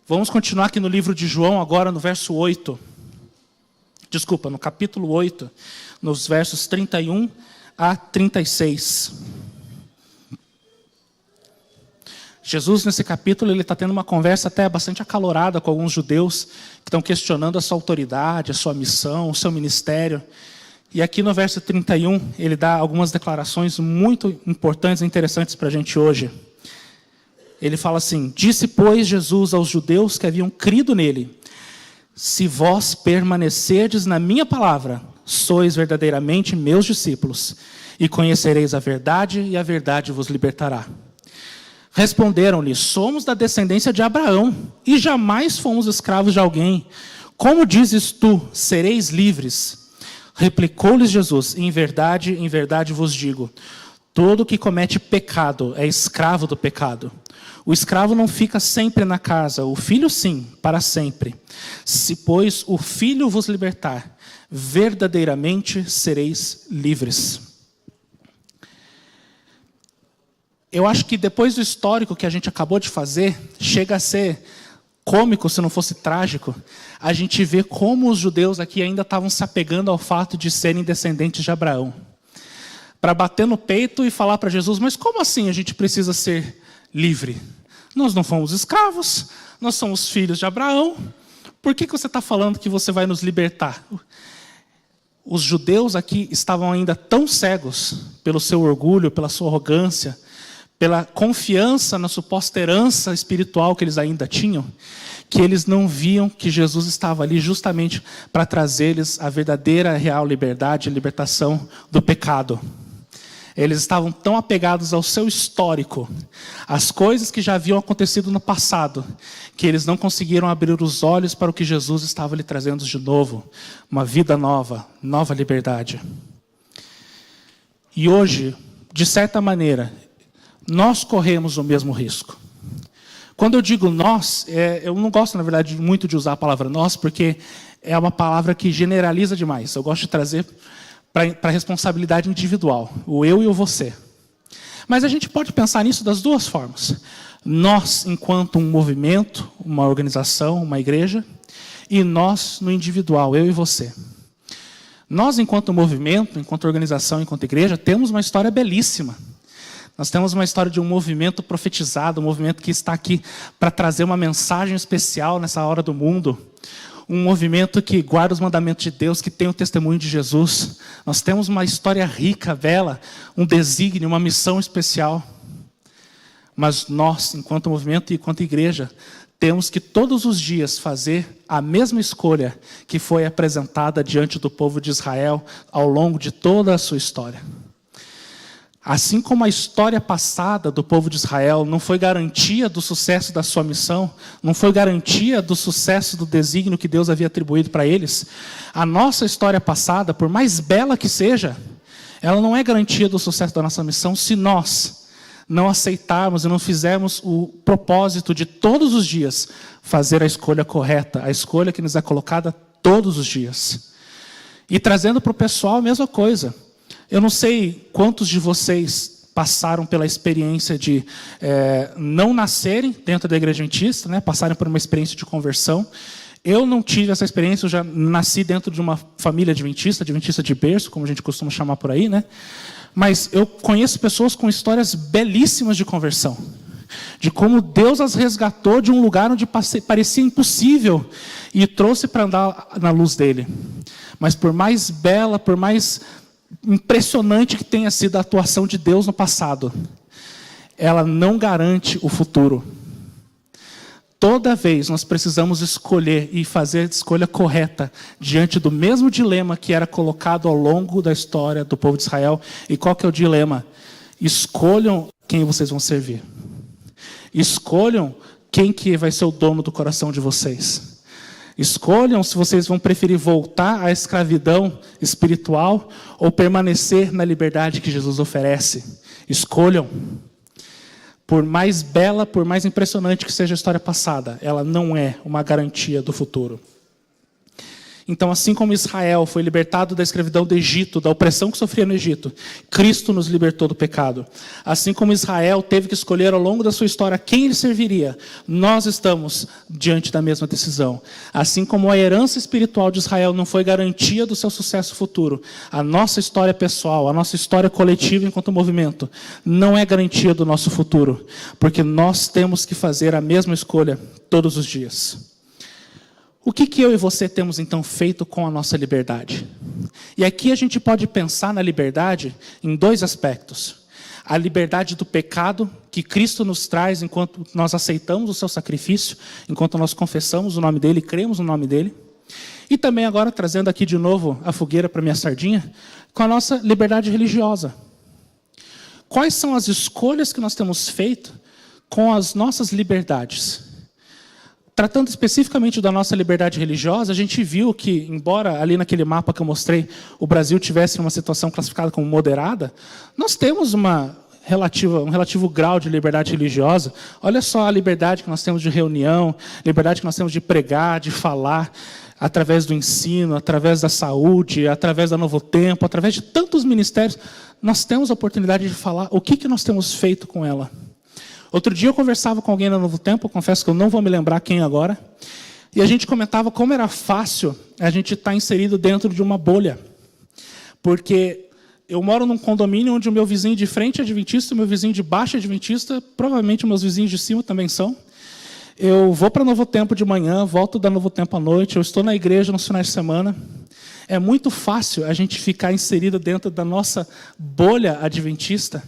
Speaker 1: Vamos continuar aqui no livro de João, agora no verso 8. Desculpa, no capítulo 8, nos versos 31 a 36. Jesus, nesse capítulo, ele está tendo uma conversa até bastante acalorada com alguns judeus que estão questionando a sua autoridade, a sua missão, o seu ministério. E aqui no verso 31, ele dá algumas declarações muito importantes e interessantes para a gente hoje. Ele fala assim: disse, pois, Jesus aos judeus que haviam crido nele: se vós permanecerdes na minha palavra, sois verdadeiramente meus discípulos, e conhecereis a verdade, e a verdade vos libertará. Responderam-lhe: somos da descendência de Abraão, e jamais fomos escravos de alguém. Como dizes tu, sereis livres? Replicou-lhes Jesus: em verdade vos digo, todo que comete pecado é escravo do pecado. O escravo não fica sempre na casa, o filho sim, para sempre. Se, pois, o filho vos libertar, verdadeiramente sereis livres. Eu acho que depois do histórico que a gente acabou de fazer, chega a ser cômico, se não fosse trágico, a gente vê como os judeus aqui ainda estavam se apegando ao fato de serem descendentes de Abraão. Para bater no peito e falar para Jesus: mas como assim a gente precisa ser livre? Nós não fomos escravos, nós somos filhos de Abraão, por que você está falando que você vai nos libertar? Os judeus aqui estavam ainda tão cegos pelo seu orgulho, pela sua arrogância, pela confiança na suposta herança espiritual que eles ainda tinham, que eles não viam que Jesus estava ali justamente para trazer-lhes a verdadeira, real liberdade e libertação do pecado. Eles estavam tão apegados ao seu histórico, às coisas que já haviam acontecido no passado, que eles não conseguiram abrir os olhos para o que Jesus estava lhe trazendo de novo, uma vida nova, nova liberdade. E hoje, de certa maneira, nós corremos o mesmo risco. Quando eu digo nós, eu não gosto, na verdade, muito de usar a palavra nós, porque é uma palavra que generaliza demais. Eu gosto de trazer para a responsabilidade individual, o eu e o você. Mas a gente pode pensar nisso das duas formas. Nós, enquanto um movimento, uma organização, uma igreja, e nós no individual, eu e você. Nós, enquanto movimento, enquanto organização, enquanto igreja, temos uma história belíssima. Nós temos uma história de um movimento profetizado, um movimento que está aqui para trazer uma mensagem especial nessa hora do mundo. Um movimento que guarda os mandamentos de Deus, que tem o testemunho de Jesus. Nós temos uma história rica, bela, um desígnio, uma missão especial. Mas nós, enquanto movimento e enquanto igreja, temos que todos os dias fazer a mesma escolha que foi apresentada diante do povo de Israel ao longo de toda a sua história. Assim como a história passada do povo de Israel não foi garantia do sucesso da sua missão, não foi garantia do sucesso do desígnio que Deus havia atribuído para eles, a nossa história passada, por mais bela que seja, ela não é garantia do sucesso da nossa missão se nós não aceitarmos e não fizermos o propósito de todos os dias fazer a escolha correta, a escolha que nos é colocada todos os dias. E trazendo para o pessoal a mesma coisa. Eu não sei quantos de vocês passaram pela experiência de não nascerem dentro da igreja adventista, né, passarem por uma experiência de conversão. Eu não tive essa experiência, eu já nasci dentro de uma família adventista de berço, como a gente costuma chamar por aí, né? Mas eu conheço pessoas com histórias belíssimas de conversão. De como Deus as resgatou de um lugar onde parecia impossível e trouxe para andar na luz dele. Mas por mais bela, por mais impressionante que tenha sido a atuação de Deus no passado, ela não garante o futuro. Toda vez nós precisamos escolher e fazer a escolha correta diante do mesmo dilema que era colocado ao longo da história do povo de Israel. E qual que é o dilema? Escolham quem vocês vão servir. Escolham quem que vai ser o dono do coração de vocês. Escolham se vocês vão preferir voltar à escravidão espiritual ou permanecer na liberdade que Jesus oferece. Escolham. Por mais bela, por mais impressionante que seja a história passada, ela não é uma garantia do futuro. Então, assim como Israel foi libertado da escravidão do Egito, da opressão que sofria no Egito, Cristo nos libertou do pecado. Assim como Israel teve que escolher ao longo da sua história quem ele serviria, nós estamos diante da mesma decisão. Assim como a herança espiritual de Israel não foi garantia do seu sucesso futuro, a nossa história pessoal, a nossa história coletiva enquanto movimento, não é garantia do nosso futuro, porque nós temos que fazer a mesma escolha todos os dias. O que eu e você temos, então, feito com a nossa liberdade? E aqui a gente pode pensar na liberdade em dois aspectos. A liberdade do pecado, que Cristo nos traz enquanto nós aceitamos o seu sacrifício, enquanto nós confessamos o nome dele e cremos no nome dele. E também agora, trazendo aqui de novo a fogueira para minha sardinha, com a nossa liberdade religiosa. Quais são as escolhas que nós temos feito com as nossas liberdades? Tratando especificamente da nossa liberdade religiosa, a gente viu que, embora ali naquele mapa que eu mostrei, o Brasil tivesse uma situação classificada como moderada, nós temos um relativo grau de liberdade religiosa. Olha só a liberdade que nós temos de reunião, liberdade que nós temos de pregar, de falar, através do ensino, através da saúde, através da Novo Tempo, através de tantos ministérios, nós temos a oportunidade de falar o que nós temos feito com ela. Outro dia eu conversava com alguém no Novo Tempo, eu confesso que eu não vou me lembrar quem agora, e a gente comentava como era fácil a gente estar inserido dentro de uma bolha. Porque eu moro num condomínio onde o meu vizinho de frente é adventista, o meu vizinho de baixo é adventista, provavelmente os meus vizinhos de cima também são. Eu vou para Novo Tempo de manhã, volto da Novo Tempo à noite, eu estou na igreja nos finais de semana. É muito fácil a gente ficar inserido dentro da nossa bolha adventista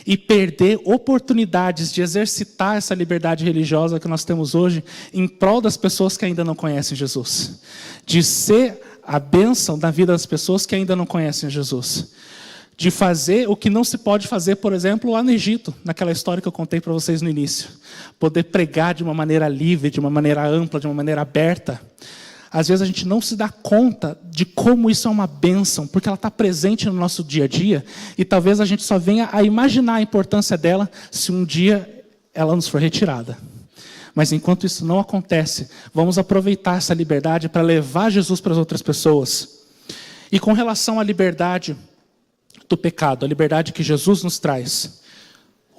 Speaker 1: e perder oportunidades de exercitar essa liberdade religiosa que nós temos hoje em prol das pessoas que ainda não conhecem Jesus. De ser a bênção da vida das pessoas que ainda não conhecem Jesus. De fazer o que não se pode fazer, por exemplo, lá no Egito, naquela história que eu contei para vocês no início. Poder pregar de uma maneira livre, de uma maneira ampla, de uma maneira aberta. Às vezes a gente não se dá conta de como isso é uma bênção, porque ela está presente no nosso dia a dia, e talvez a gente só venha a imaginar a importância dela se um dia ela nos for retirada. Mas enquanto isso não acontece, vamos aproveitar essa liberdade para levar Jesus para as outras pessoas. E com relação à liberdade do pecado, a liberdade que Jesus nos traz,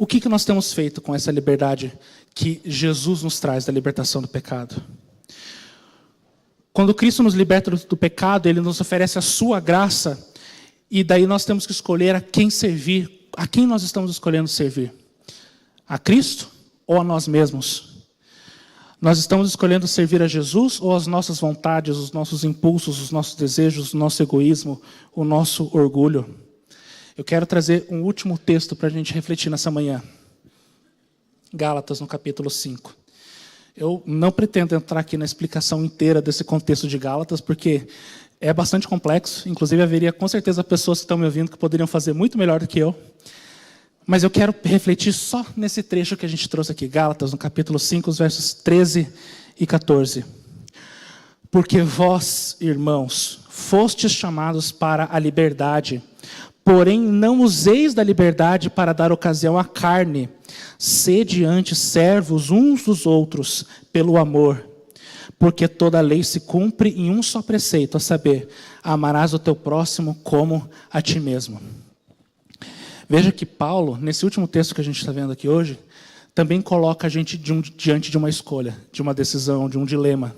Speaker 1: O que nós temos feito com essa liberdade que Jesus nos traz da libertação do pecado? Quando Cristo nos liberta do pecado, Ele nos oferece a sua graça, e daí nós temos que escolher a quem servir. A quem nós estamos escolhendo servir? A Cristo ou a nós mesmos? Nós estamos escolhendo servir a Jesus ou as nossas vontades, os nossos impulsos, os nossos desejos, o nosso egoísmo, o nosso orgulho? Eu quero trazer um último texto para a gente refletir nessa manhã. Gálatas, no capítulo 5. Eu não pretendo entrar aqui na explicação inteira desse contexto de Gálatas, porque é bastante complexo. Inclusive, haveria com certeza pessoas que estão me ouvindo que poderiam fazer muito melhor do que eu. Mas eu quero refletir só nesse trecho que a gente trouxe aqui. Gálatas, no capítulo 5, os versos 13 e 14. Porque vós, irmãos, fostes chamados para a liberdade, porém não useis da liberdade para dar ocasião à carne. Sede antes servos uns dos outros pelo amor. Porque toda a lei se cumpre em um só preceito, a saber, amarás o teu próximo como a ti mesmo. Veja que Paulo, nesse último texto que a gente está vendo aqui hoje, também coloca a gente diante de uma escolha, de uma decisão, de um dilema.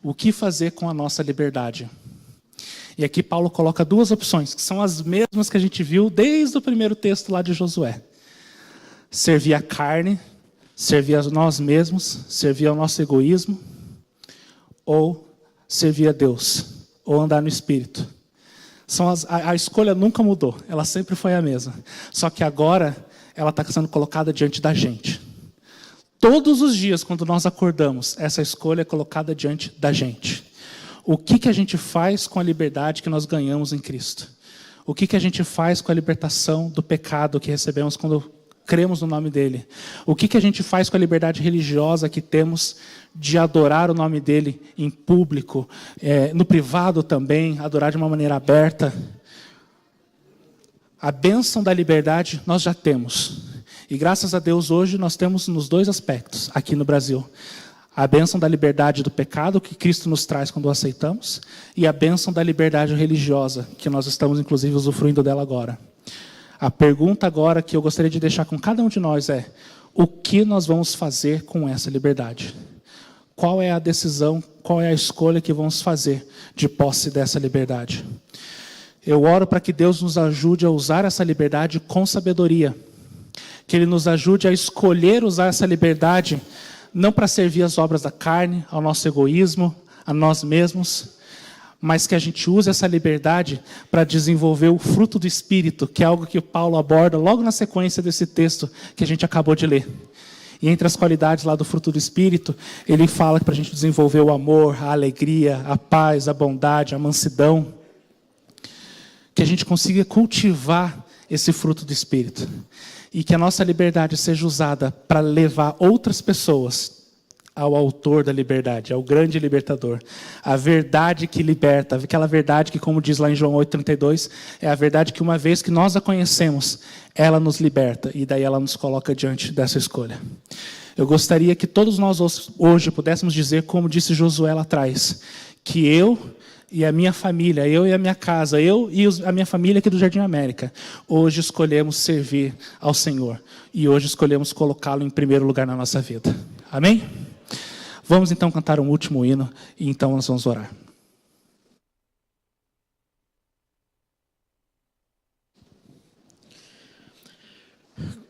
Speaker 1: O que fazer com a nossa liberdade? E aqui Paulo coloca duas opções, que são as mesmas que a gente viu desde o primeiro texto lá de Josué. Servir a carne, servir a nós mesmos, servir ao nosso egoísmo, ou servir a Deus, ou andar no Espírito. A escolha nunca mudou, ela sempre foi a mesma. Só que agora ela está sendo colocada diante da gente. Todos os dias, quando nós acordamos, essa escolha é colocada diante da gente. O que a gente faz com a liberdade que nós ganhamos em Cristo? O que a gente faz com a libertação do pecado que recebemos quando cremos no nome dele? O que a gente faz com a liberdade religiosa que temos de adorar o nome dele em público, no privado também, adorar de uma maneira aberta? A bênção da liberdade nós já temos. E graças a Deus hoje nós temos nos dois aspectos aqui no Brasil. A bênção da liberdade do pecado que Cristo nos traz quando o aceitamos, e a bênção da liberdade religiosa, que nós estamos inclusive usufruindo dela agora. A pergunta agora que eu gostaria de deixar com cada um de nós é: o que nós vamos fazer com essa liberdade? Qual é a decisão, qual é a escolha que vamos fazer de posse dessa liberdade? Eu oro para que Deus nos ajude a usar essa liberdade com sabedoria. Que Ele nos ajude a escolher usar essa liberdade, não para servir as obras da carne, ao nosso egoísmo, a nós mesmos, mas que a gente use essa liberdade para desenvolver o fruto do Espírito, que é algo que o Paulo aborda logo na sequência desse texto que a gente acabou de ler. E entre as qualidades lá do fruto do Espírito, ele fala para a gente desenvolver o amor, a alegria, a paz, a bondade, a mansidão. Que a gente consiga cultivar esse fruto do Espírito. E que a nossa liberdade seja usada para levar outras pessoas ao autor da liberdade, ao grande libertador. A verdade que liberta, aquela verdade que, como diz lá em João 8,32, é a verdade que uma vez que nós a conhecemos, ela nos liberta, e daí ela nos coloca diante dessa escolha. Eu gostaria que todos nós hoje pudéssemos dizer, como disse Josué lá atrás, que eu e a minha família, eu e a minha casa, eu e a minha família aqui do Jardim América, hoje escolhemos servir ao Senhor, e hoje escolhemos colocá-lo em primeiro lugar na nossa vida. Amém? Vamos então cantar um último hino, e então nós vamos orar.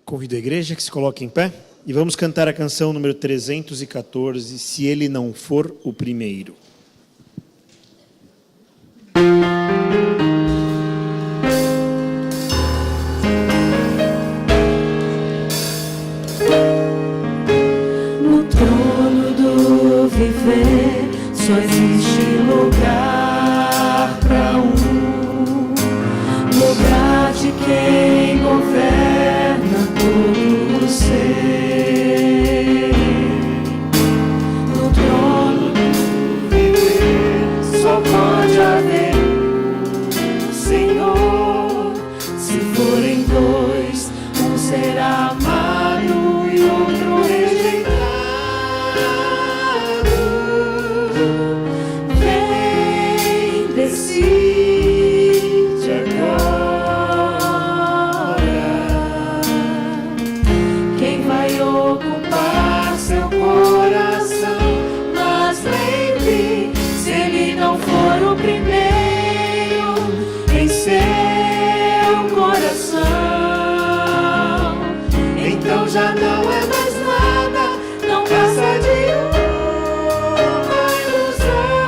Speaker 2: Convido a igreja que se coloque em pé, e vamos cantar a canção número 314, Se Ele Não For o Primeiro.
Speaker 3: Viver, só existe lugar para lugar de quem governa todo o ser. No trono do viver, só pode haver um Senhor. Se forem dois, um será amado e outro rejeitado. Decide agora. coração. Então já não é mais nada, não passa de uma ilusão.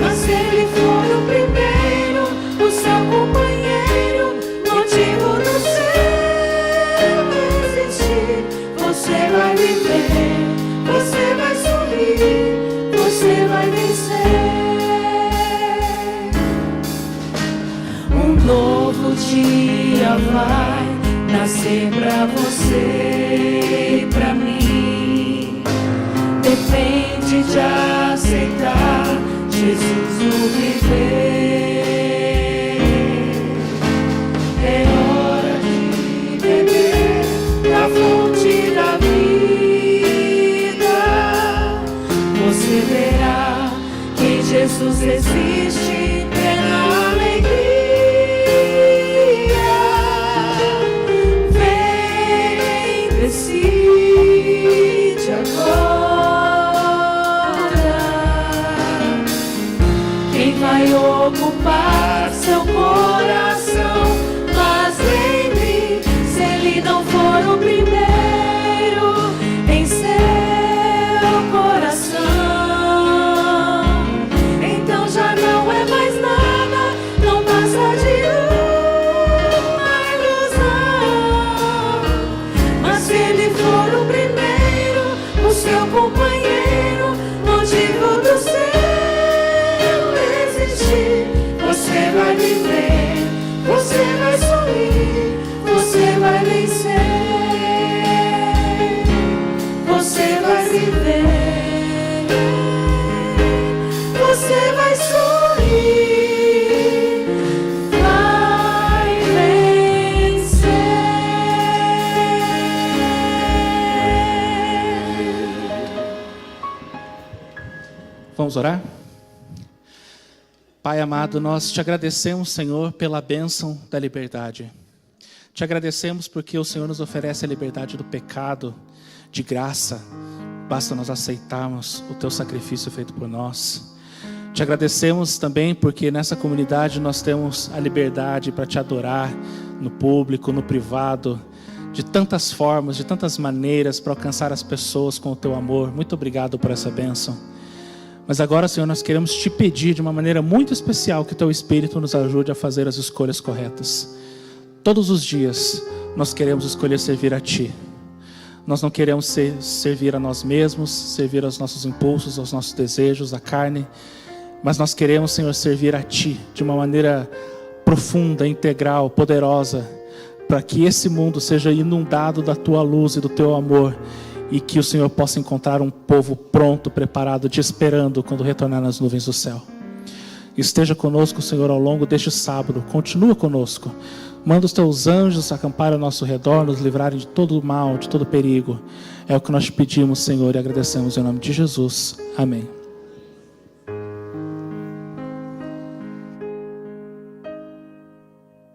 Speaker 3: Mas se ele for o primeiro, o seu companheiro, motivo do seu existir, você vai viver, você vai sorrir, você vai vencer. Um novo dia vai nascer pra você e pra mim. Depende de aceitar Jesus o viver. É hora de beber da fonte da vida. Você verá que em Jesus existe plena alegria. Decide agora quem vai ocupar seu coração. Mas lembre, se ele não for o primeiro em seu coração, então já não é mais nada, não passa de uma ilusão. Mas se ele for o primeiro, o seu companheiro, motivo do seu existir, você vai viver, você vai sorrir, você vai vencer, você vai viver, você vai sorrir, vai
Speaker 1: Vamos orar? Pai amado, nós te agradecemos, Senhor, pela bênção da liberdade. Te agradecemos porque o Senhor nos oferece a liberdade do pecado, de graça. Basta nós aceitarmos o teu sacrifício feito por nós. Te agradecemos também porque nessa comunidade nós temos a liberdade para te adorar no público, no privado, de tantas formas, de tantas maneiras para alcançar as pessoas com o teu amor. Muito obrigado por essa bênção. Mas agora, Senhor, nós queremos te pedir de uma maneira muito especial que o teu Espírito nos ajude a fazer as escolhas corretas. Todos os dias nós queremos escolher servir a Ti. Nós não queremos servir a nós mesmos, servir aos nossos impulsos, aos nossos desejos, à carne. Mas nós queremos, Senhor, servir a Ti de uma maneira profunda, integral, poderosa, para que esse mundo seja inundado da Tua luz e do Teu amor, e que o Senhor possa encontrar um povo pronto, preparado, te esperando quando retornar nas nuvens do céu. Esteja conosco, Senhor, ao longo deste sábado. Continua conosco. Manda os teus anjos acamparem ao nosso redor, nos livrarem de todo o mal, de todo o perigo. É o que nós te pedimos, Senhor, e agradecemos em nome de Jesus. Amém.